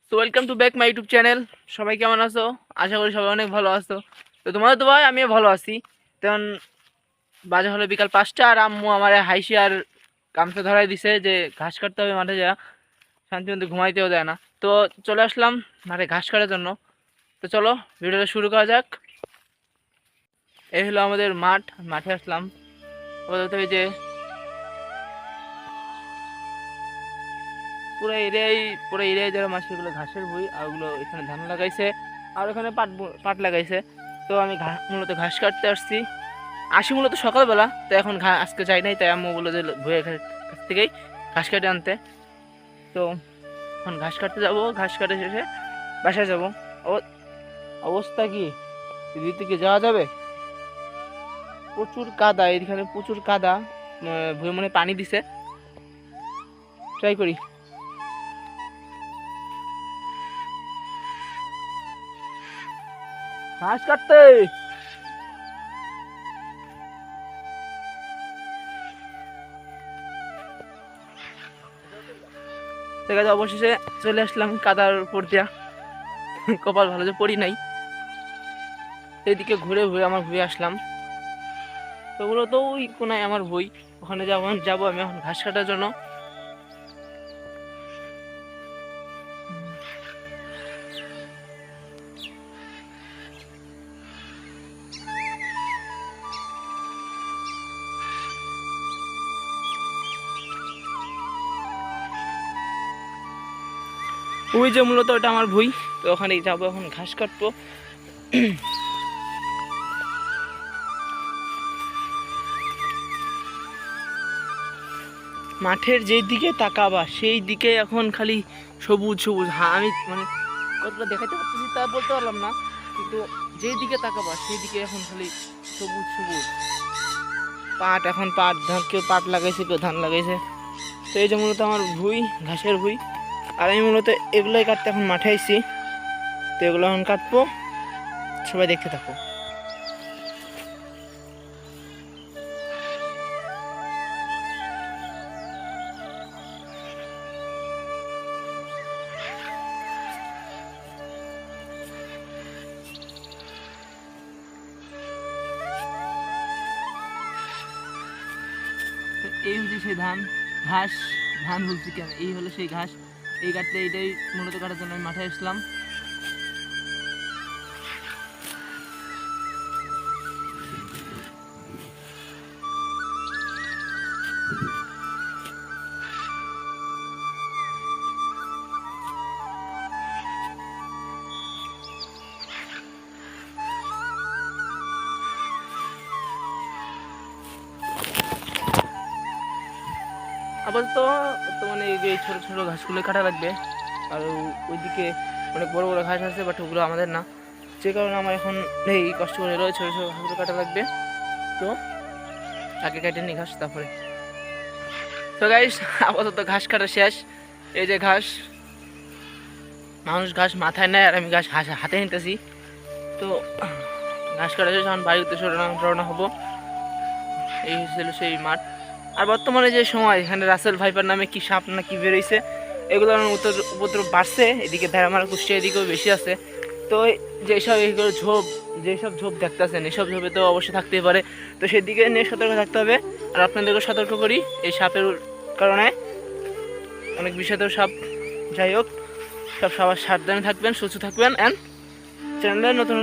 So welcome to back my YouTube channel. সবাই কেমন আছো? আশা করি সবাই অনেক ভালো আছো। তো তোমাদের তো ভাই আমিও ভালো আছি। তেমন বাজে হলো বিকাল 5টা, আর আম্মু আমার হাইসি আর গামছা ধরাই দিছে যে ঘাস কাটতে হবে মাঠে যা, শান্তি মতো ঘুমাইতেও দেয় না। তো চলে আসলাম মাঠে ঘাস কাটার জন্য। তো চলো ভিডিওটা শুরু করা যাক। এই হলো আমাদের মাঠ, মাঠে আসলাম। আপাতত এই যে পুরো এরিয়ায় যারা মাছগুলো ঘাসের ভুঁই, আর ওগুলো এখানে ধান লাগাইছে, আর ওখানে পাট লাগাইছে। তো আমি মূলত ঘাস কাটতে আসি মূলত সকালবেলা। তো এখন আজকে যাই নাই, তাই আম্মু বললো যে ভুঁইয়ের কাছ থেকেই ঘাস কেটে আনতে। তো এখন ঘাস কাটতে যাবো, ঘাস কাটে শেষে বাসায় যাবো। অবস্থা কি, দিদির থেকে যাওয়া যাবে? প্রচুর কাদা, এখানে প্রচুর কাদা। ভুঁয়ে মনে হয় পানি দিছে, ট্রাই করি। ঘাস কাটতে ঠিক আছে, অবশেষে চলে আসলাম কাদার উপর দিয়া। কপাল ভালো যে পড়ি নাই। এদিকে ঘুরে ঘুরে আমার ঘুরে আসলাম। তো মূলত ওই কোনায় আমার বই, ওখানে যাবো আমি এখন ঘাস কাটার জন্য। ওই যে মূলত ওটা আমার বই। তো ওখানে যাবো এখন ঘাস কাটবো। মাঠের যেই দিকে তাকাবা সেই দিকে এখন খালি সবুজ সবুজ। হ্যাঁ, আমি মানে কতটা দেখাতে পারতেছি তা বলতে পারলাম না, কিন্তু যেই দিকে তাকাবা সেই দিকে এখন খালি সবুজ সবুজ। এখন পাট ধান, কেউ পাট লাগাইছে, কেউ ধান লাগাইছে। তো এই যে মূলত আমার ভুঁই, ঘাসের ভুঁই। আর আমি মূলত এগুলোই কাটতে এখন মাঠে আইছি। তো এগুলো এখন কাটবো, সবাই দেখতে থাকো। এই হচ্ছে সেই ঘাস ধান বলছি কেন, এই হলো সেই ঘাস। এই কাটতে এইটাই মূলত কাটার জন্য আমি মাঠে আসলাম। আপাতত বর্তমানে এই যে ছোটো ছোটো ঘাসগুলো কাটা লাগবে। আর ওইদিকে অনেক বড় বড় ঘাস আছে, বাট ওগুলো আমাদের না, যে কারণে আমার এখন এই কষ্ট করে এলো ছোটো ছোটো ঘাসগুলো কাটা লাগবে। তো আগে কেটে নিই ঘাস, তারপরে। তো গাইস, আপাতত ঘাস কাটা শেষ। এই যে ঘাস, মানুষ ঘাস মাথায় নেয় আর আমি ঘাস হাতে নিতেছি। তো ঘাস কাটা শেষ, এখন বাড়ির উদ্দেশ্যে রওনা হবো। এই হচ্ছিল সেই মাঠ। আর বর্তমানে যে সময়, এখানে রাসেল ভাইপার নামে কি সাপ না কি বেরোইছে, এগুলোর উপদ্রব বাড়ছে। এদিকে ভেড়ামারা কুষ্টিয়া এদিকেও বেশি আছে। তো যেসব ঝোপ দেখতেছেন, এসব ঝোপে তো অবশ্যই থাকতেই পারে। তো সেদিকে নিয়ে সতর্ক থাকতে হবে। আর আপনাদেরকেও সতর্ক করি, এই সাপের কারণে অনেক বিষাক্ত সাপ। যাই হোক, সবার সাবধানে থাকবেন, সুস্থ থাকবেন। অ্যান্ড চ্যানেলে নতুন